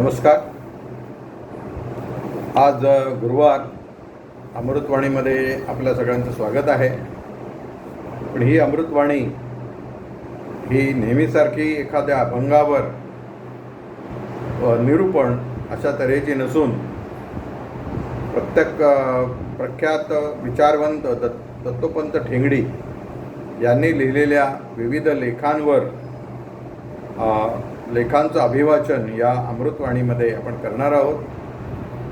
नमस्कार. आज गुरुवार अमृतवाणीमध्ये आपल्या सगळ्यांचं स्वागत आहे. पण ही अमृतवाणी ही नेहमीसारखी एखाद्या अभंगावर निरूपण अशा तऱ्हेची नसून प्रख्यात विचारवंत दत्तोपंत ठेंगडी यांनी लिहिलेल्या विविध लेखांचं अभिवाचन या अमृतवाणीमध्ये आपण करणार आहोत.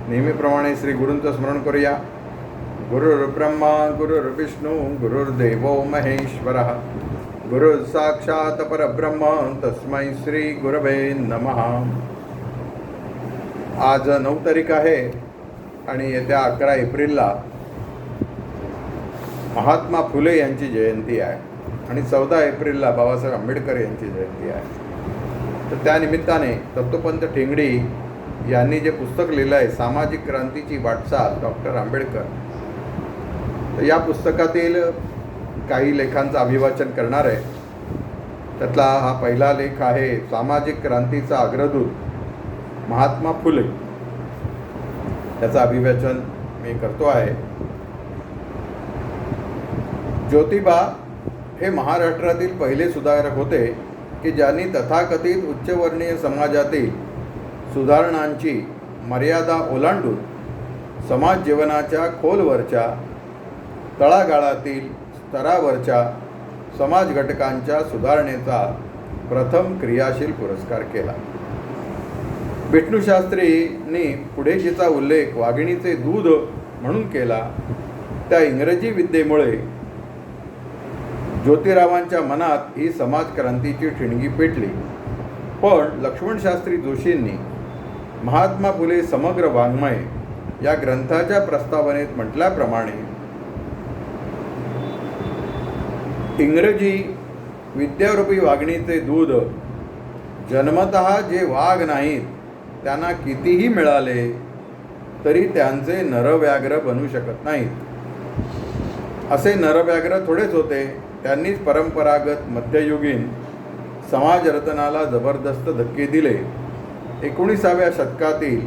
नेहमीप्रमाणे श्री गुरूंचं स्मरण करूया. गुरुर्ब्रह्मा गुरुर्विष्णू गुरुर्देवो महेश्वरः गुरुः साक्षात् परब्रह्म तस्मै श्री गुरवे नमः. आज 9 तारीख आहे आणि येत्या 11 एप्रिलला महात्मा फुले यांची जयंती आहे आणि 14 एप्रिलला बाबासाहेब आंबेडकर यांची जयंती आहे. तर त्या निमित्ताने दत्तोपंत ठेंगडी यांनी जे पुस्तक लिहिलं आहे सामाजिक क्रांतीची वाटचाल डॉक्टर आंबेडकर, तर या पुस्तकातील काही लेखांचं अभिवाचन करणार आहे. त्यातला हा पहिला लेख आहे सामाजिक क्रांतीचा अग्रदूत महात्मा फुले. त्याचं अभिवाचन मी करतो आहे. ज्योतिबा हे महाराष्ट्रातील पहिले सुधारक होते की ज्यांनी तथाकथित उच्चवर्णीय समाजातील सुधारणांची मर्यादा ओलांडून समाज जीवनाच्या खोलवरच्या तळागाळातील स्तरावरच्या समाज घटकांच्या सुधारणेचा प्रथम क्रियाशील पुरस्कार केला. विष्णुशास्त्रींनी पुढे जिचा उल्लेख वाघिणीचे दूध म्हणून केला त्या इंग्रजी विद्येमुळे ज्योतिरावांच्या मनात ही समाजक्रांतीची ठिणगी पेटली. पण लक्ष्मणशास्त्री जोशींनी महात्मा फुले समग्र वाङ्मय या ग्रंथाच्या प्रस्तावनेत म्हटल्याप्रमाणे इंग्रजी विद्यारूपी वाघिणीचे दूध जन्मतः जे वाघ नाहीत त्यांना कितीही मिळाले तरी त्यांचे नरव्याघ्र बनू शकत नाहीत. असे नरव्याघ्र थोडेच होते. त्यांनीच परंपरागत मध्ययुगीन समाजरचनाला जबरदस्त धक्के दिले. 19व्या शतकातील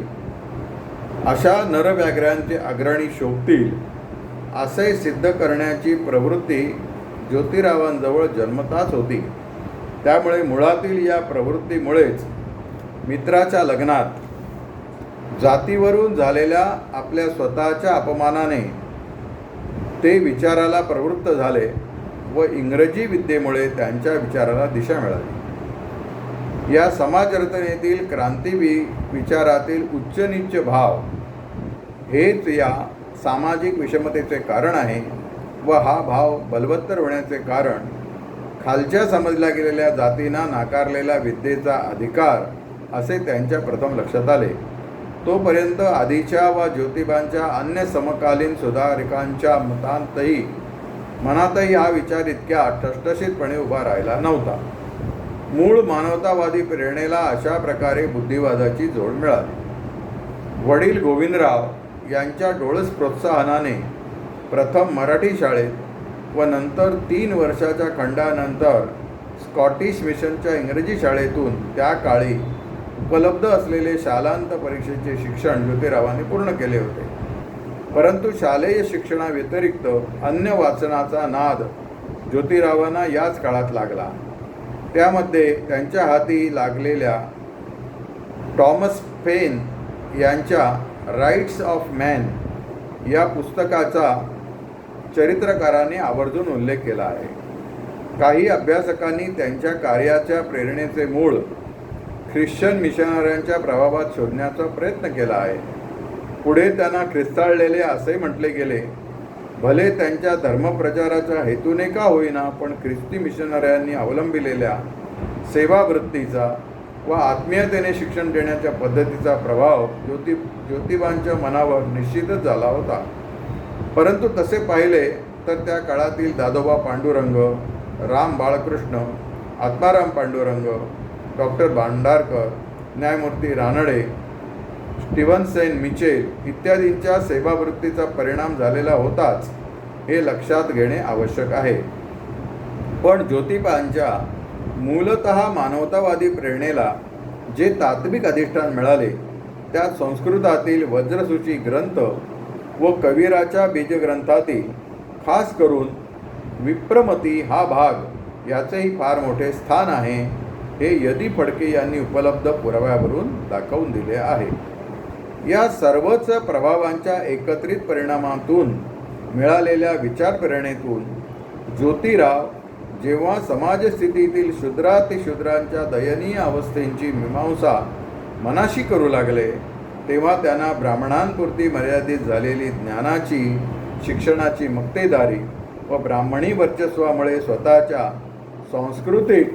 अशा नरव्याघ्रांचे अग्रणी शोभतील असे सिद्ध करण्याची प्रवृत्ती ज्योतिरावांजवळ जन्मताच होती. त्यामुळे मुळातील या प्रवृत्तीमुळेच मित्राच्या लग्नात जातीवरून झालेल्या आपल्या स्वतःच्या अपमानाने ते विचाराला प्रवृत्त झाले व इंग्रजी विद्येमुळे त्यांच्या विचाराला दिशा मिळाली. या समाजरचनेतील विचारातील उच्च-नीच भाव हेच या सामाजिक विषमतेचे कारण आहे व हा भाव बलवत्तर होण्याचे कारण खालच्या समजल्या गेलेल्या जातींना नाकारलेला विद्येचा अधिकार असे त्यांच्या प्रथम लक्षात आले. तोपर्यंत आधीच्या व ज्योतिबांच्या अन्य समकालीन सुधारकांच्या मनातही हा विचार इतक्या ठसठशीतपणे उभा राहिला नव्हता. मूळ मानवतावादी प्रेरणेला अशा प्रकारे बुद्धिवादाची जोड मिळाली. वडील गोविंदराव यांच्या डोळस प्रोत्साहनाने प्रथम मराठी शाळेत व नंतर 3 वर्षाच्या खंडानंतर स्कॉटिश मिशनच्या इंग्रजी शाळेतून त्या काळी उपलब्ध असलेले शालांत परीक्षेचे शिक्षण ज्योतिरावांनी पूर्ण केले होते. परंतु शालेय शिक्षणाव्यतिरिक्त अन्य वाचनाचा नाद ज्योतिरावांना याच काळात लागला. त्यामध्ये त्यांच्या हाती लागलेल्या टॉमस पेन यांच्या राईट्स ऑफ मॅन या पुस्तकाचा चरित्रकाराने आवर्जून उल्लेख केला आहे. काही अभ्यासकांनी त्यांच्या कार्याच्या प्रेरणेचे मूळ ख्रिश्चन मिशनऱ्यांच्या प्रभावात शोधण्याचा प्रयत्न केला आहे. पुढे त्यांना ख्रिस्ताळलेले असे म्हटले गेले. भले त्यांच्या धर्मप्रचाराच्या हेतूने का होईना पण ख्रिस्ती मिशनऱ्यांनी अवलंबिलेल्या सेवावृत्तीचा व आत्मीयतेने शिक्षण देण्याच्या पद्धतीचा प्रभाव ज्योतिबांच्या मनावर निश्चितच झाला होता. परंतु तसे पाहिले तर त्या काळातील दादोबा पांडुरंग, राम बाळकृष्ण, आत्माराम पांडुरंग, डॉक्टर भांडारकर, न्यायमूर्ती रानडे, स्टीव्हनसन मिचेल इत्यादींच्या सेवावृत्तीचा परिणाम झालेला होताच हे लक्षात घेणे आवश्यक आहे. पण ज्योतिबांच्या मूलतः मानवतावादी प्रेरणेला जे तात्विक अधिष्ठान मिळाले त्यात संस्कृतातील वज्रसूची ग्रंथ व कवीराच्या बीजग्रंथातील खास करून विप्रमती हा भाग याचेही फार मोठे स्थान आहे, हे यदी फडके यांनी उपलब्ध पुराव्यावरून दाखवून दिले आहे. या सर्वच प्रभावांच्या एकत्रित परिणामातून मिळालेल्या विचारप्रेरणेतून ज्योतिराव जेव्हा समाजस्थितीतील शूद्रातिशूद्रांच्या दयनीय अवस्थेंची मीमांसा मनाशी करू लागले, तेव्हा त्यांना ब्राह्मणांपुरती मर्यादित झालेली ज्ञानाची, शिक्षणाची मक्तेदारी व ब्राह्मणी वर्चस्वामुळे स्वतःच्या सांस्कृतिक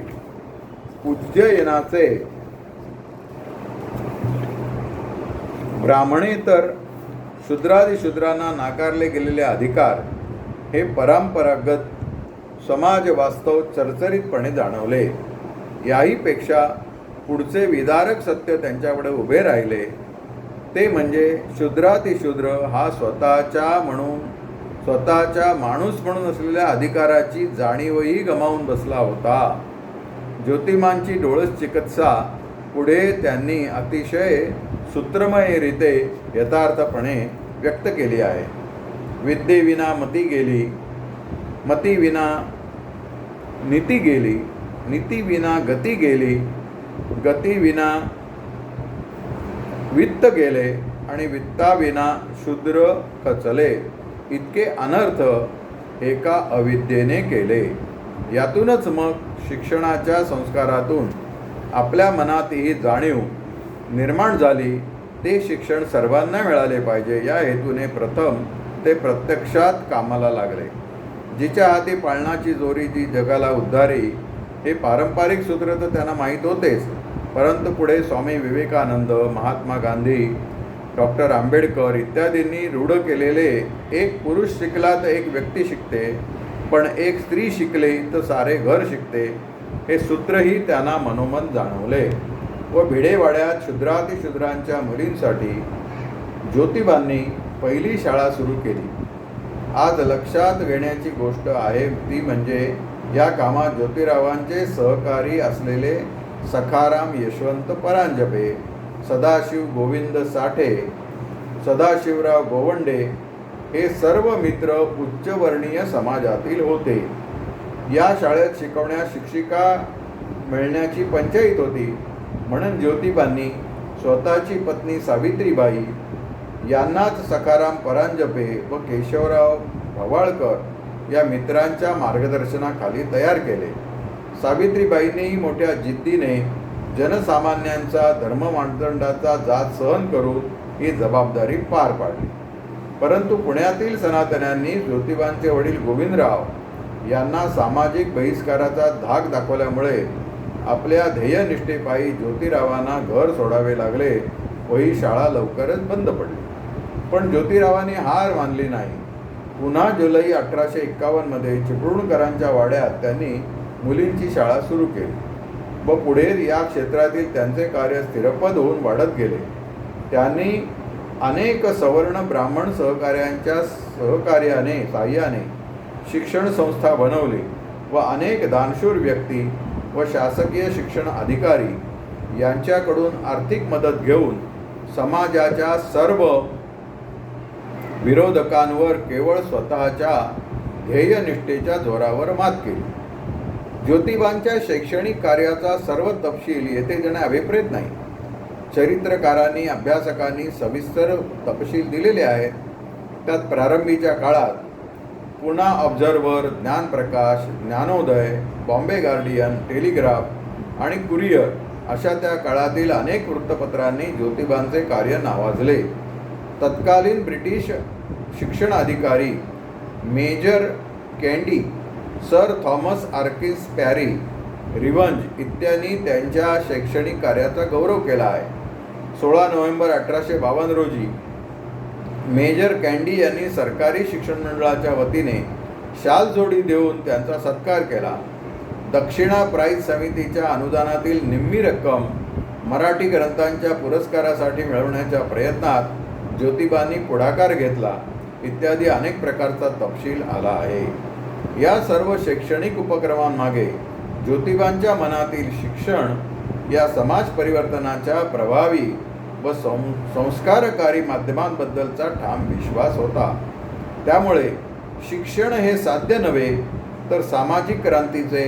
पूज्ययनाचे ब्राह्मणेतर शूद्रादिशूद्रांना नाकारले गेलेले अधिकार हे परंपरागत समाज वास्तव चरचरीतपणे जाणवले. याहीपेक्षा पुढचे विदारक सत्य त्यांच्याकडे उभे राहिले, ते म्हणजे शूद्रातिशूद्र हा स्वतःच्या माणूस म्हणून असलेल्या अधिकाराची जाणीवही गमावून बसला होता. ज्योतिबांची डोळस चिकित्सा पुढे त्यांनी अतिशय सूत्रमयरीते यथार्थपणे व्यक्त केली आहे. विद्येविना मती गेली, मतीविना नीती गेली, नीतीविना गती गेली, गतीविना वित्त गेले आणि वित्ताविना शूद्र खचले. इतके अनर्थ एका अविद्येने केले. यातूनच मग शिक्षणाच्या संस्कारातून आपल्या मनात ही जाणीव निर्माण झाली, ते शिक्षण सर्वांना मिळाले पाहिजे या हेतूने प्रथम ते प्रत्यक्षात कामाला लागले. जिच्या हाती पाळणाची जोरी जी जगाला उद्धारी, हे पारंपरिक सूत्र तर त्यांना माहीत होतेच, परंतु पुढे स्वामी विवेकानंद, महात्मा गांधी, डॉक्टर आंबेडकर इत्यादींनी रूढ केलेले एक पुरुष शिकला तर एक व्यक्ती शिकते, पण एक स्त्री शिकली तर सारे घर शिकते, हे सूत्रही त्यांना मनोमन जाणवले व भिडेवाड्यात शूद्रातिशूद्रांच्या मुलींसाठी ज्योतिबांनी पहिली शाळा सुरू केली. आज लक्षात घेण्याची गोष्ट आहे ती म्हणजे या कामात ज्योतिरावांचे सहकारी असलेले सखाराम यशवंत परांजपे, सदाशिव गोविंद साठे, सदाशिवराव गोवंडे हे सर्व मित्र उच्चवर्णीय समाजातील होते. या शाळेत शिकवण्यास शिक्षिका मिळण्याची पंचायत होती, म्हणून ज्योतिबांनी स्वतःची पत्नी सावित्रीबाई यांनाच सखाराम परांजपे व केशवराव भवाळकर या मित्रांच्या मार्गदर्शनाखाली तयार केले. सावित्रीबाईंनीही मोठ्या जिद्दीने जनसामान्यांचा धर्ममानदंडाचा जाच सहन करून ही जबाबदारी पार पाडली. परंतु पुण्यातील सनातन्यांनी ज्योतिबांचे वडील गोविंदराव यांना सामाजिक बहिष्काराचा धाक दाखवल्यामुळे आपल्या ध्येयनिष्ठेपायी ज्योतिरावांना घर सोडावे लागले व ही शाळा लवकरच बंद पडली. पण ज्योतिरावांनी हार मानली नाही. पुन्हा जुलै 1851 चिपळूणकरांच्या वाड्यात त्यांनी मुलींची शाळा सुरू केली व पुढे या क्षेत्रातील त्यांचे कार्य स्थिरपद होऊन वाढत गेले. त्यांनी अनेक सवर्ण ब्राह्मण सहकार्यांच्या साह्याने शिक्षण संस्था बनवली व अनेक दानशूर व्यक्ती व शासकीय शिक्षण अधिकारी यांच्याकडून आर्थिक मदत घेऊन समाजाच्या सर्व विरोधकांवर केवळ स्वतःच्या ध्येयनिष्ठेच्या जोरावर मात केली. ज्योतिबांच्या शैक्षणिक कार्याचा सर्व तपशील येथे देणे अभिप्रेत नाही. चरित्रकारांनी, अभ्यासकांनी सविस्तर तपशील दिलेले आहेत. त्यात प्रारंभीच्या काळात Poona observer, Dnyanprakash, Dnyanodaya, Bombay guardian, telegraph आणि कुरियर अशा त्या काळातील अनेक वृत्तपत्रांनी ज्योतिबांचे कार्य नावाजले. तत्कालीन ब्रिटिश शिक्षण अधिकारी major Candy, sir Thomas Erskine Perry, रिव्हंज इत्यांनी त्यांच्या शैक्षणिक कार्याचा गौरव केला आहे. 16 नोव्हेंबर 1852 रोजी मेजर कँडी यांनी सरकारी शिक्षण मंडळाच्या वतीने शाल जोडी देऊन त्यांचा सत्कार केला. दक्षिणा प्राईज समितीच्या अनुदानातील निम्मी रक्कम मराठी ग्रंथांच्या पुरस्कारासाठी मिळवण्याच्या प्रयत्नात ज्योतिबांनी पुढाकार घेतला इत्यादी अनेक प्रकारचा तपशील आला आहे. या सर्व शैक्षणिक उपक्रमांमागे ज्योतिबांच्या मनातील शिक्षण या समाज परिवर्तनाच्या प्रभावी व संस्कारकारी माध्यमांबद्दलचा ठाम विश्वास होता. त्यामुळे शिक्षण हे साध्य नव्हे तर सामाजिक क्रांतीचे,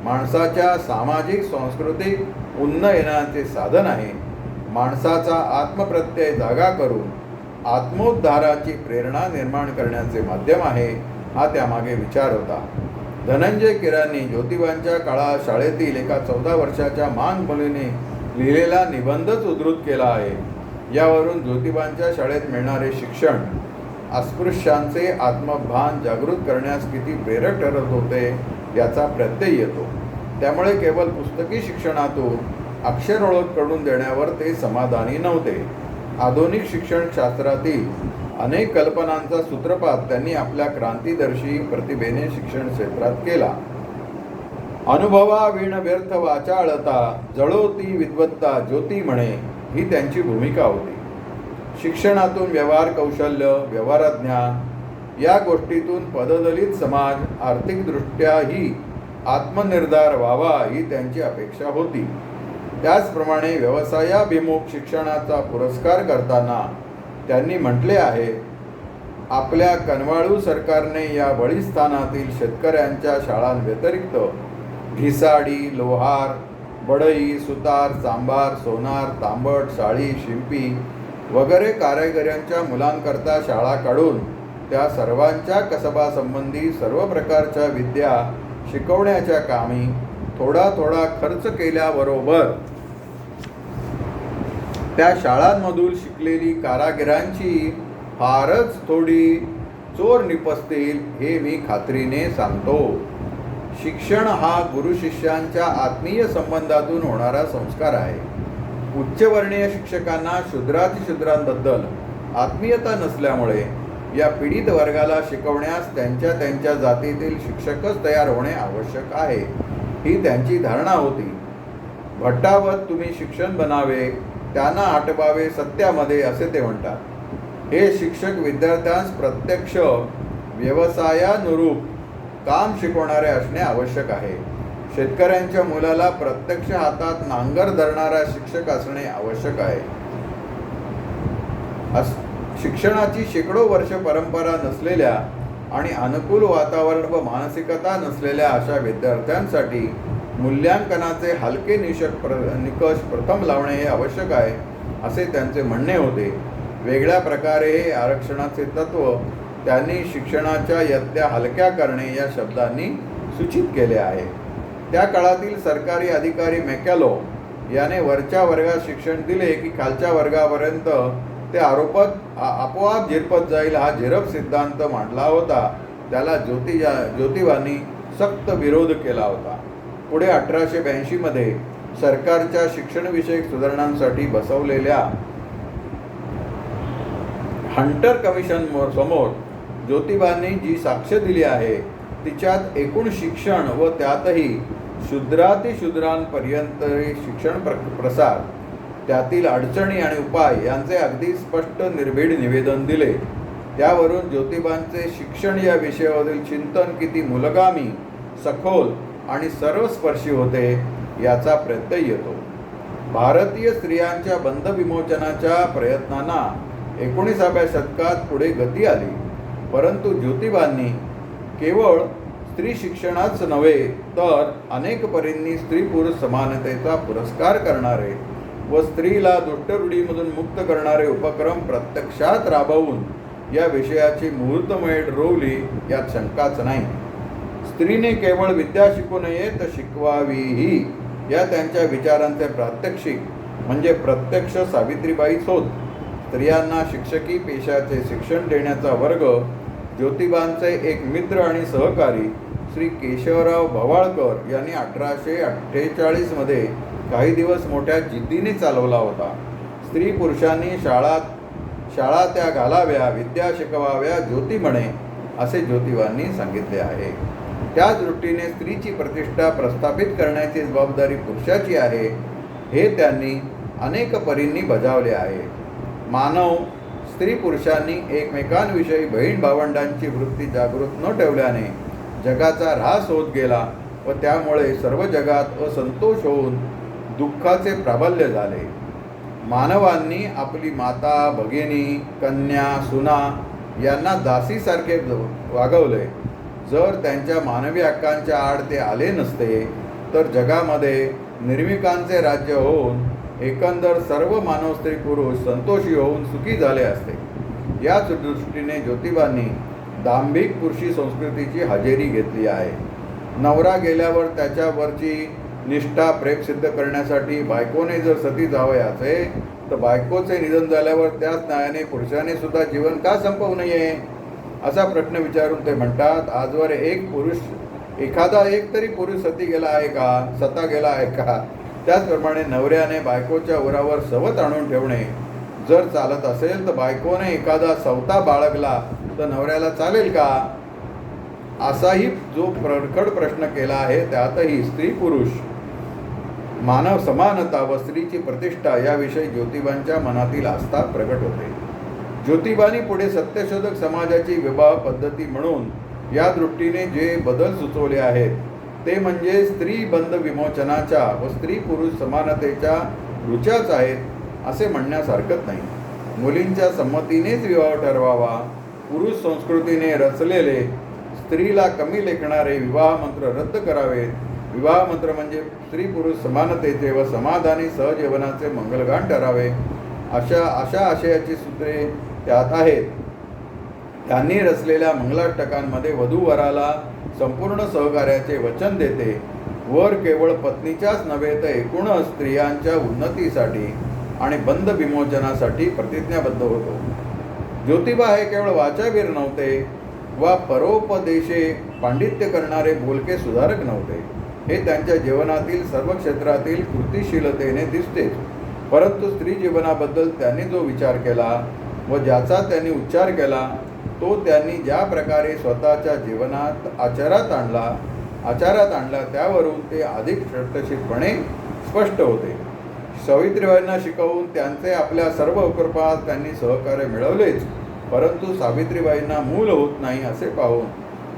माणसाच्या सामाजिक सांस्कृतिक उन्नयनाचे साधन आहे. माणसाचा आत्मप्रत्यय जागा करून आत्मोद्धाराची प्रेरणा निर्माण करण्याचे माध्यम आहे, हा त्यामागे विचार होता. धनंजय कीरांनी ज्योतिबांच्या काळात शाळेतील एका 14 वर्षाच्या मांग मुलीने लिहिलेला निबंधच उद्धृत केला आहे. यावरून ज्योतिबांच्या शाळेत मिळणारे शिक्षण अस्पृश्यांचे आत्मभान जागृत करण्यास किती प्रेरक ठरत होते याचा प्रत्यय येतो. त्यामुळे केवळ पुस्तकी शिक्षणातून अक्षर ओळख करून देण्यावर ते समाधानी नव्हते. आधुनिक शिक्षणशास्त्रातील अनेक कल्पनांचा सूत्रपात त्यांनी आपल्या क्रांतिदर्शी प्रतिभेने शिक्षण क्षेत्रात केला. अनुभवाविण व्यर्थ वाचाळता, जळोती विद्वत्ता ज्योती म्हणे, ही त्यांची भूमिका होती. शिक्षणातून व्यवहार कौशल्य, व्यवहारज्ञान या गोष्टीतून पददलित समाज आर्थिकदृष्ट्याही आत्मनिर्धार व्हावा ही त्यांची अपेक्षा होती. त्याचप्रमाणे व्यवसायाभिमुख शिक्षणाचा पुरस्कार करताना त्यांनी म्हटले आहे, आपल्या कनवाळू सरकारने या बळीस्थानातील शेतकऱ्यांच्या शाळांव्यतिरिक्त घिसाडी, लोहार, बढई, सुतार, चांभार, सोनार, तांबट, साळी, शिंपी वगैरे कारागिरांच्या मुलांकरता शाळा काढून त्या सर्वांच्या कसबासंबंधी सर्व प्रकारच्या विद्या शिकवण्याच्या कामी थोडा थोडा खर्च केल्याबरोबर त्या शाळांमधून शिकलेली कारागिरांची फारच थोडी चोर निपसतील हे मी खात्रीने सांगतो. शिक्षण हा गुरु शिष्यांच्या आत्मीय संबंधातून होणारा संस्कार आहे. उच्चवर्णीय शिक्षकांना शूद्रातिशूद्रांबद्दल आत्मीयता नसल्यामुळे या पीडित वर्गाला शिकवण्यास त्यांच्या जातीतील शिक्षकच तयार होणे आवश्यक आहे, ही त्यांची धारणा होती. भट्टावत तुम्ही शिक्षण बनावे, त्यांना आटवावे सत्यामध्ये, असे ते म्हणतात. हे शिक्षक विद्यार्थ्यांस प्रत्यक्ष व्यवसायानुरूप काम शिकवणारे असणे आवश्यक आहे. शेतकऱ्यांच्या मुलाला प्रत्यक्ष हातात नांगर धरणारा शिक्षक असणे आवश्यक आहे. शिक्षणाची शेकडो वर्ष परंपरा नसलेल्या आणि अनुकूल वातावरण व मानसिकता नसलेल्या अशा विद्यार्थ्यांसाठी मूल्यांकनाचे हलके निकष प्रथम लावणे हे आवश्यक आहे, असे त्यांचे म्हणणे होते. वेगळ्या प्रकारे हे आरक्षणाचे तत्व त्यांनी शिक्षणाच्या यत्त्या हलक्या करणे या शब्दांनी सूचित केले आहे. त्या काळातील सरकारी अधिकारी मॅकॅलो याने वरच्या वर्गात शिक्षण दिले की खालच्या वर्गापर्यंत ते आपोआप झिरपत जाईल हा झिरप सिद्धांत मांडला होता. त्याला ज्योतिबांनी सक्त विरोध केला होता. पुढे 1882 मध्ये सरकारच्या शिक्षणविषयक सुधारणांसाठी बसवलेल्या हंटर कमिशन समोर ज्योतिबांनी जी साक्ष दिली आहे तिच्यात एकूण शिक्षण व त्यातही शूद्रातिशूद्रांपर्यंत शिक्षण प्रसार, त्यातील अडचणी आणि उपाय यांचे अगदी स्पष्ट निर्भीड निवेदन दिले. त्यावरून ज्योतिबांचे शिक्षण या विषयावरील चिंतन किती मूलगामी, सखोल आणि सर्वस्पर्शी होते याचा प्रत्यय येतो. भारतीय स्त्रियांच्या बंधविमोचनाच्या प्रयत्नांना 19व्या शतकात पुढे गती आली, परंतु ज्योतिबांनी केवळ स्त्री शिक्षणाच नव्हे तर अनेक परींनी स्त्री पुरुष समानतेचा पुरस्कार करणारे व स्त्रीला दुष्टरूढीमधून मुक्त करणारे उपक्रम प्रत्यक्षात राबवून या विषयाची मुहूर्तमेढ रोवली यात शंकाच नाही. स्त्रीने केवळ विद्या शिकू नये तर शिकवावीही या त्यांच्या विचारांचे प्रात्यक्षिक म्हणजे प्रत्यक्ष सावित्रीबाईच होत. स्त्रियांना शिक्षकी पेशाचे शिक्षण देण्याचा वर्ग ज्योतिबांचे एक मित्र आणि सहकारी श्री केशवराव भवाळकर यांनी 1848 मध्ये काही दिवस मोठ्या जिद्दीने चालवला होता. स्त्री पुरुषांनी शाळा त्या घालाव्या, विद्या शिकवाव्या ज्योती म्हणे, असे ज्योतिबांनी सांगितले आहे. त्या दृष्टीने स्त्रीची प्रतिष्ठा प्रस्थापित करण्याची जबाबदारी पुरुषाची आहे हे त्यांनी अनेक परींनी बजावले आहे. मानव स्त्री पुरुषांनी एकमेकांविषयी बहीण भावंडांची वृत्ती जागृत न ठेवल्याने जगाचा ऱ्हास होत गेला व त्यामुळे सर्व जगात असंतोष होऊन दुःखाचे प्राबल्य झाले. मानवांनी आपली माता, भगिनी, कन्या, सुना यांना दासीसारखे वागवले. जर त्यांच्या मानवी हक्कांच्या आड ते आले नसते तर जगामध्ये निर्मिकांचे राज्य होऊन एकंदर सर्व मानव स्त्री पुरुष संतोषी होऊन सुखी झाले असते. याच दृष्टीने ज्योतिबांनी दांभिक पुरुषी संस्कृतीची हजेरी घेतली आहे. नवरा गेल्यावर त्याच्यावरची निष्ठा प्रेम सिद्ध करण्यासाठी बायकोने जर सती जावयाचे तर बायकोचे निधन झाल्यावर त्याच न्यायाने पुरुषाने सुद्धा जीवन का संपवू नये असा प्रश्न विचारून ते म्हणतात, आजवर एखादा एक तरी पुरुष सती गेला आहे का, सता गेला आहे का? त्याचप्रमाणे नवऱ्याने बायकोच्या उरावर सवत आणून ठेवणे जर चालत असेल तर बायकोने एखादा सवता बाळगला तर नवऱ्याला चालेल का? असाही जो प्रखड प्रश्न केला आहे त्यातही स्त्री पुरुष मानव समानता व स्त्रीची प्रतिष्ठा याविषयी ज्योतिबांच्या मनातील आस्था प्रगट होते. ज्योतिबांनी पुढे सत्यशोधक समाजाची विवाह पद्धती म्हणून या दृष्टीने जे बदल सुचवले आहेत ते म्हणजे स्त्री बंध विमोचनाच्या व स्त्री पुरुष समानतेच्या रुचाच आहेत असे म्हणण्यास हरकत नाही. मुलींच्या संमतीनेच विवाह ठरवावा. पुरुष संस्कृतीने रचलेले स्त्रीला कमी लेखणारे विवाह मंत्र रद्द करावेत. विवाह मंत्र म्हणजे स्त्री पुरुष समानतेचे व समाधानी सहजीवनाचे मंगलगान ठरावे अशा आशयाची सूत्रे त्यात आहेत. त्यांनी रचलेल्या मंगलाष्टकांमध्ये वधूवराला संपूर्ण सहकार्याचे वचन देते. वर केवळ पत्नीच्याच नव्हे तर एकूणच स्त्रियांच्या उन्नतीसाठी आणि बंध विमोचनासाठी प्रतिज्ञाबद्ध होतो. ज्योतिबा हे केवळ वाचावीर नव्हते वा परोपदेशे पांडित्य करणारे बोलके सुधारक नव्हते. हे त्यांच्या जीवनातील सर्व क्षेत्रातील कृतिशीलतेने दिसते. परंतु स्त्री जीवनाबद्दल त्यांनी जो विचार केला व ज्याचा त्यांनी उच्चार केला तो त्यांनी ज्या प्रकारे स्वतःच्या जीवनात आचारात आणला त्यावरून ते अधिक श्रेष्ठशीरपणे स्पष्ट होते. सावित्रीबाईंना शिकवून त्यांचे आपल्या सर्व उपक्रमात त्यांनी सहकार्य मिळवलेच, परंतु सावित्रीबाईंना मूल होत नाही असे पाहून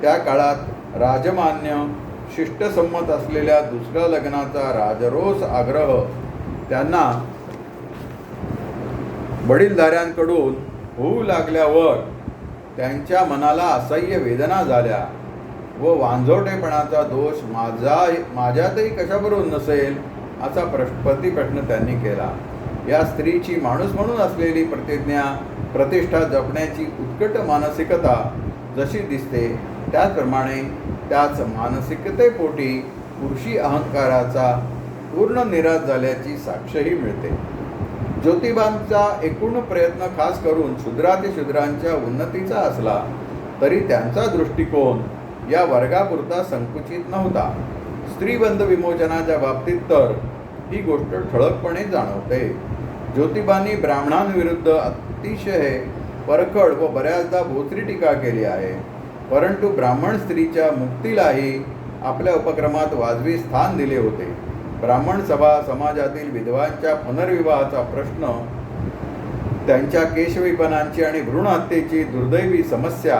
त्या काळात राजमान्य शिष्टसंमत असलेल्या दुसऱ्या लग्नाचा राजरोस आग्रह त्यांना वडीलधाऱ्यांकडून होऊ लागल्यावर त्यांच्या मनाला असह्य वेदना झाल्या व वांझोटेपणाचा दोष माझ्यातही कशाबरोबर नसेल असा प्रतिप्रश्न त्यांनी केला. या स्त्रीची माणूस म्हणून असलेली प्रतिष्ठा जपण्याची उत्कट मानसिकता जशी दिसते त्याचप्रमाणे त्याच मानसिकतेपोटी पुरुषी अहंकाराचा पूर्ण निराश झाल्याची साक्षही मिळते. ज्योतिबांचा एकूण प्रयत्न खास करून शूद्रांच्या उन्नतीचा असला तरी त्यांचा दृष्टिकोन या वर्गापुरता संकुचित नव्हता. स्त्रीबंध विमोचनाच्या बाबतीत तर ही गोष्ट ठळकपणे जाणवते. ज्योतिबांनी ब्राह्मणांविरुद्ध अतिशय परखड व बऱ्याचदा भोसरी टीका केली आहे, परंतु ब्राह्मण स्त्रीच्या मुक्तीलाही आपल्या उपक्रमात वाजवी स्थान दिले होते. ब्राह्मण सभा समाजातील विधवांच्या पुनर्विवाहाचा प्रश्न, त्यांच्या केशविपनांची आणि भ्रूणहत्येची दुर्दैवी समस्या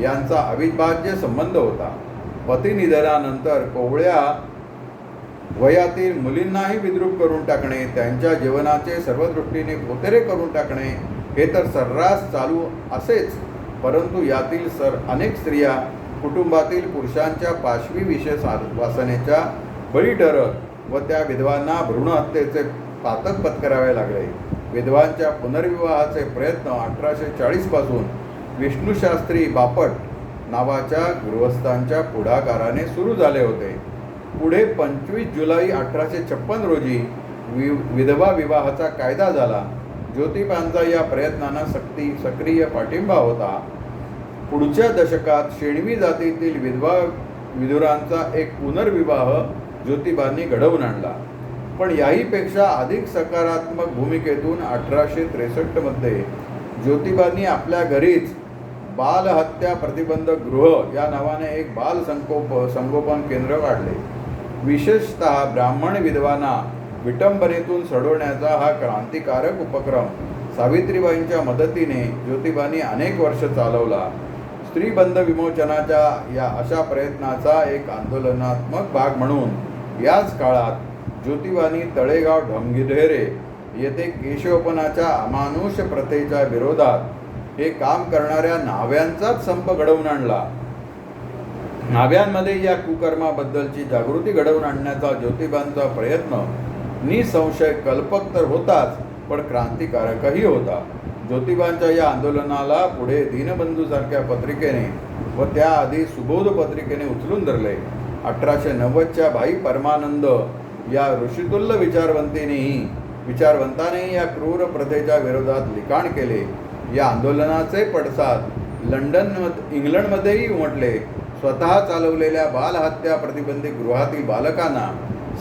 यांचा अविभाज्य संबंध होता. पतिनिधनानंतर कोवळ्या वयातील मुलींनाही विद्रूप करून टाकणे, त्यांच्या जीवनाचे सर्व दृष्टीने पोतेरे करून टाकणे हे तर सर्रास चालू असेच, परंतु यातील अनेक स्त्रिया कुटुंबातील पुरुषांच्या पाशवी विशेष वासनेच्या बळी ठरत व त्या विधवांना भ्रूणहत्येचे पातक पत्करावे लागले. विधवांच्या पुनर्विवाहाचे प्रयत्न 1840 पासून विष्णुशास्त्री बापट नावाच्या गृहस्थांच्या पुढाकाराने सुरू झाले होते. पुढे 25 जुलै 1856 रोजी विधवा विवाहाचा कायदा झाला. ज्योतिबांचा या प्रयत्नांना सक्रिय पाठिंबा होता. पुढच्या दशकात शेणवी जातीतील विधुरांचा एक पुनर्विवाह ज्योतिबांनी घडवून आणला. पण याहीपेक्षा अधिक सकारात्मक भूमिकेतून 1863 मध्ये ज्योतिबांनी आपल्या घरीच बालहत्या प्रतिबंधक गृह या नावाने एक बाल संगोपन केंद्र काढले. विशेषतः ब्राह्मण विधवांना विटंबनेतून सोडवण्याचा हा क्रांतिकारक उपक्रम सावित्रीबाईंच्या मदतीने ज्योतिबांनी अनेक वर्ष चालवला. स्त्रीबंध विमोचनाच्या या अशा प्रयत्नाचा एक आंदोलनात्मक भाग म्हणून याच काळात ज्योतिबांनी तळेगाव ढमगिढेरे येथे केशवपनाच्या अमानुष प्रथेच्या विरोधात हे काम करणाऱ्या न्हाव्यांचाच संप घडवून आणला. न्हाव्यांमध्ये या कुकर्माबद्दलची जागृती घडवून आणण्याचा ज्योतिबांचा प्रयत्न निसंशय कल्पक तर होताच, पण क्रांतिकारकही होता. ज्योतिबांच्या या आंदोलनाला पुढे दीनबंधूसारख्या पत्रिकेने व त्याआधी सुबोध पत्रिकेने उचलून धरले. 1890च्या भाई परमानंद या ऋषितुल्य विचारवंतानेही या क्रूर प्रथेच्या विरोधात लिखाण केले. या आंदोलनाचे पडसाद इंग्लंडमध्येही उमटले. स्वतः चालवलेल्या बालहत्या प्रतिबंधित गृहातील बालकांना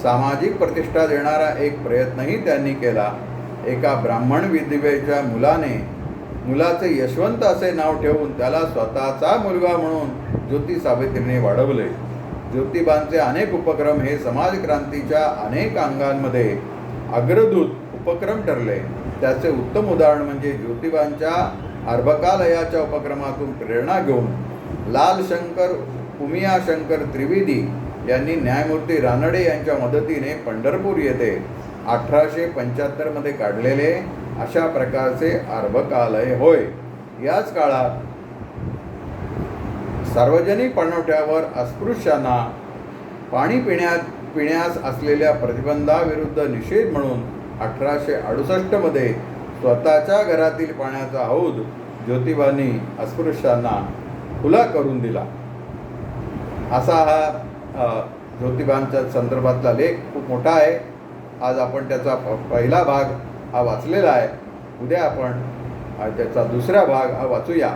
सामाजिक प्रतिष्ठा देणारा एक प्रयत्नही त्यांनी केला. एका ब्राह्मण विधवेच्या मुलाचे यशवंत असे नाव ठेवून त्याला स्वतःचा मुलगा म्हणून ज्योती सावित्रीने वाढवले. ज्योतिबांचे अनेक उपक्रम हे समाजक्रांतीच्या अनेक अंगांमध्ये अग्रदूत उपक्रम ठरले. त्याचे उत्तम उदाहरण म्हणजे ज्योतिबांच्या अर्भकालयाच्या उपक्रमातून प्रेरणा घेऊन लालशंकर उमियाशंकर त्रिवेदी यांनी न्यायमूर्ती रानडे यांच्या मदतीने पंढरपूर येथे 1875 काढलेले अशा प्रकारचे अर्भकालय होय. याच काळात सार्वजनिक पाणवठ्यावर अस्पृश्यांना पाणी पिण्यास असलेल्या प्रतिबंधाविरुद्ध निषेध म्हणून 1868 स्वतःच्या घरातील पाण्याचा हौद ज्योतिबांनी अस्पृश्यांना खुला करून दिला. असा हा ज्योतिबांच्या संदर्भातला लेख खूप मोठा आहे. आज आपण त्याचा पहिला भाग हा वाचलेला आहे. उद्या आपण त्याचा दुसरा भाग हा वाचूया.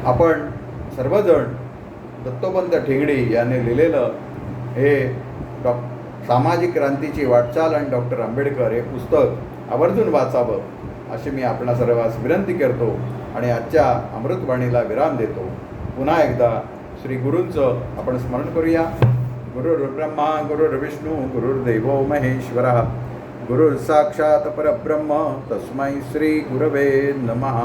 आपण सर्वजण दत्तोपंत ठेंगडी यांनी लिहिलेलं हे सामाजिक क्रांतीची वाटचाल आणि डॉक्टर आंबेडकर हे पुस्तक आवर्जून वाचावं अशी मी आपणा सर्वांस विनंती करतो आणि आजच्या अमृतवाणीला विराम देतो. पुन्हा एकदा श्री गुरूंचं आपण स्मरण करूया. गुरुर्ब्रह्मा गुरुर्विष्णू गुरुर्देवो महेश्वरः गुरुर्साक्षात् परब्रह्म तस्मै श्री गुरवे नमः.